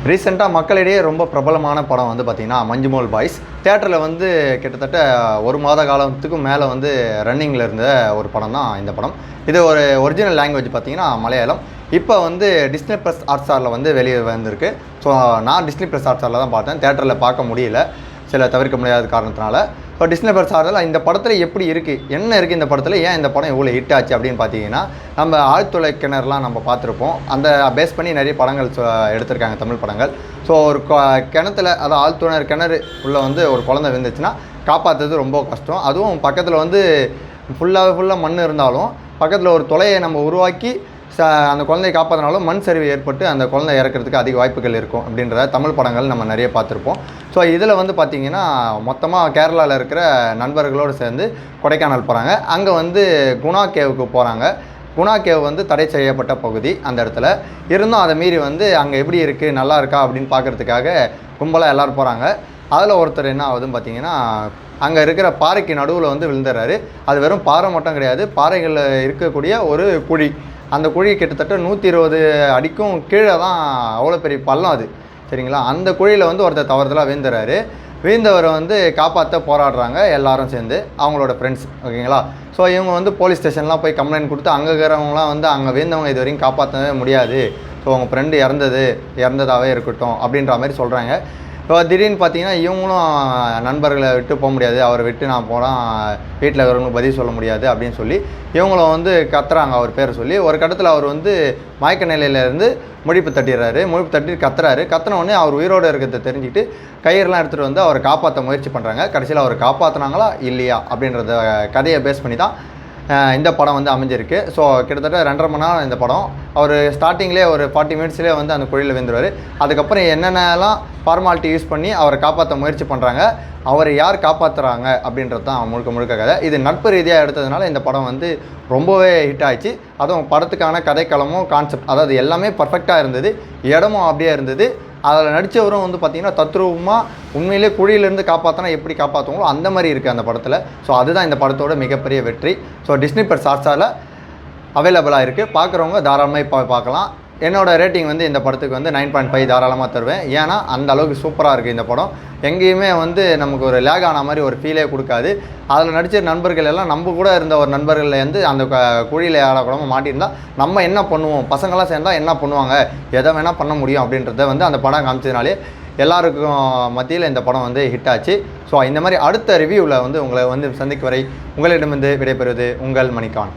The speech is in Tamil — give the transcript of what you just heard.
ரீசெண்டாக மக்களிடையே ரொம்ப பிரபலமான படம் வந்து பார்த்திங்கன்னா மஞ்சுமோல் பாய்ஸ். தியேட்டரில் வந்து கிட்டத்தட்ட ஒரு மாத காலத்துக்கும் மேலே வந்து ரன்னிங்கில் இருந்த ஒரு படம் தான் இந்த படம். இது ஒரு ஒரிஜினல் லாங்குவேஜ் பார்த்திங்கன்னா மலையாளம். இப்போ வந்து டிஸ்னி ப்ளஸ் ஹாட்ஸ்டாரில் வந்து வெளியே வந்திருக்கு. ஸோ நான் டிஸ்னி ப்ளஸ் ஹாட்ஸ்டாரில் தான் பார்த்தேன், தியேட்டரில் பார்க்க முடியல சில தவிர்க்க முடியாத காரணத்தினால. இப்போ டிஸ்னி ப்ளஸ் ஹாட்ஸ்டாரில் இந்த படத்தில் எப்படி இருக்குது, என்ன இருக்குது இந்த படத்தில், ஏன் இந்த படம் இவ்வளோ ஹிட் ஆச்சு அப்படின்னு பார்த்தீங்கன்னா, நம்ம ஆழ்துளை கிணறுலாம் நம்ம பார்த்துருப்போம். அந்த பேஸ் பண்ணி நிறைய படங்கள் எடுத்திருக்காங்க, தமிழ் படங்கள். ஸோ ஒரு கிணத்துல, அதாவது ஆழ்துளை கிணறு உள்ளே வந்து ஒரு குழந்தை விழுந்துச்சுன்னா காப்பாற்றுறது ரொம்ப கஷ்டம். அதுவும் பக்கத்தில் வந்து ஃபுல்லாக மண் இருந்தாலும் பக்கத்தில் ஒரு துளையை நம்ம உருவாக்கி அந்த குழந்தையை காப்பாற்றினாலும் மண் சரிவு ஏற்பட்டு அந்த குழந்தை இறக்கிறதுக்கு அதிக வாய்ப்புகள் இருக்கும் அப்படின்றத தமிழ் படங்கள் நம்ம நிறைய பார்த்துருப்போம். ஸோ இதில் வந்து பார்த்திங்கன்னா மொத்தமாக கேரளாவில் இருக்கிற நண்பர்களோடு சேர்ந்து கொடைக்கானல் போகிறாங்க. அங்கே வந்து குணா கேவுக்கு போகிறாங்க. குணா கேவ் வந்து தடை செய்யப்பட்ட பகுதி. அந்த இடத்துல இருந்தும் அதை மீறி வந்து அங்கே எப்படி இருக்குது, நல்லா இருக்கா அப்படின்னு பார்க்குறதுக்காக கும்பலாக எல்லோரும் போகிறாங்க. அதில் ஒருத்தர் என்ன ஆகுதுன்னு பார்த்திங்கன்னா, அங்கே இருக்கிற பாறைக்கு நடுவில் வந்து விழுந்துடுறாரு. அது வெறும் பாறை மட்டும் கிடையாது, பாறைகளில் இருக்கக்கூடிய ஒரு குழி. அந்த குழி கிட்டத்தட்ட 120 அடிக்கும் கீழே தான், அவ்வளோ பெரிய பள்ளம் அது, சரிங்களா? அந்த குழியில் வந்து ஒருத்தர் தவறுதலாக வீழ்ந்துறாரு. வீழ்ந்தவரை வந்து காப்பாற்ற போராடுறாங்க எல்லாரும் சேர்ந்து, அவங்களோட ஃப்ரெண்ட்ஸ், ஓகேங்களா? ஸோ இவங்க வந்து போலீஸ் ஸ்டேஷன்லாம் போய் கம்ப்ளைண்ட் கொடுத்து அங்கே இருக்கிறவங்களாம் வந்து அங்கே வீழ்ந்தவங்க இது வரைக்கும் காப்பாற்றவே முடியாது, ஸோ உங்கள் ஃப்ரெண்டு இறந்ததாகவே இருக்கட்டும் அப்படின்ற மாதிரி சொல்கிறாங்க. இப்போ திடீர்னு பார்த்தீங்கன்னா இவங்களும் நண்பர்களை விட்டு போக முடியாது, அவரை விட்டு நான் போனால் வீட்டில் இருக்கிறவங்களுக்கு பதில் சொல்ல முடியாது அப்படின்னு சொல்லி இவங்களும் வந்து கத்துறாங்க அவர் பேரை சொல்லி. ஒரு கட்டத்தில் அவர் வந்து மயக்க நிலையிலேருந்து முழிப்பு தட்டிடுறாரு. முழிப்பு தட்டி கத்துன உடனே அவர் உயிரோடு இருக்கிறத தெரிஞ்சுக்கிட்டு கயிறுலாம் எடுத்துகிட்டு வந்து அவரை காப்பாற்ற முயற்சி பண்ணுறாங்க. கடைசியில் அவர் காப்பாற்றினாங்களா இல்லையா அப்படின்றத கதையை பேஸ் பண்ணி தான் இந்த படம் வந்து அமைஞ்சிருக்கு. ஸோ கிட்டத்தட்ட 2.5 மணி நேரம் இந்த படம். அவர் ஸ்டார்டிங்லேயே ஒரு 40 மினிட்ஸ்லேயே வந்து அந்த குழியில் விழுந்துருவார். அதுக்கப்புறம் என்னென்னலாம் ஃபார்மாலிட்டி யூஸ் பண்ணி அவரை காப்பாற்ற முயற்சி பண்ணுறாங்க, அவரை யார் காப்பாற்றுறாங்க அப்படின்றது தான் முழுக்க கதை. இது நட்பு ரீதியாக எடுத்ததுனால இந்த படம் வந்து ரொம்பவே ஹிட் ஆகிடுச்சு. அதுவும் படத்துக்கான கதைக்களமும் கான்செப்ட், அதாவது எல்லாமே பர்ஃபெக்டாக இருந்தது, இடமும் அப்படியே இருந்தது. அதில் நடித்தவரும் வந்து பார்த்திங்கன்னா தத்ரூபமாக உண்மையிலே குழியிலேருந்து காப்பாற்றினா எப்படி காப்பாற்றுவாங்களோ அந்த மாதிரி இருக்குது அந்த படத்தில். ஸோ அதுதான் இந்த படத்தோட மிகப்பெரிய வெற்றி. ஸோ டிஸ்னி ப்ளஸ் ஹாட்ஸ்டாரில் அவைலபிளாக இருக்குது, பார்க்குறவங்க தாராளமாக பார்க்கலாம். என்னோடய ரேட்டிங் வந்து இந்த படத்துக்கு வந்து 9.5 தாராளமாக தருவேன். ஏன்னா அந்த அளவுக்கு சூப்பராக இருக்குது இந்த படம். எங்கேயுமே வந்து நமக்கு ஒரு லேக் ஆன மாதிரி ஒரு ஃபீலே கொடுக்காது. அதில் நடித்த நண்பர்கள் எல்லாம் நம்ம கூட இருந்த ஒரு நண்பர்களில் வந்து அந்த குழியில் ஆடக்கூடாமல் மாட்டியிருந்தால் நம்ம என்ன பண்ணுவோம், பசங்களாம் சேர்ந்தால் என்ன பண்ணுவாங்க, எதை வேணால் பண்ண முடியும் அப்படின்றத வந்து அந்த படம் காமிச்சதுனாலே எல்லாருக்கும் மத்தியில் இந்த படம் வந்து ஹிட் ஆச்சு. ஸோ இந்த மாதிரி அடுத்த ரிவ்யூவில் வந்து உங்களை வந்து சந்திக்கும் வரை உங்களிடமிருந்து விடைபெறுவது உங்கள் மணிகான்.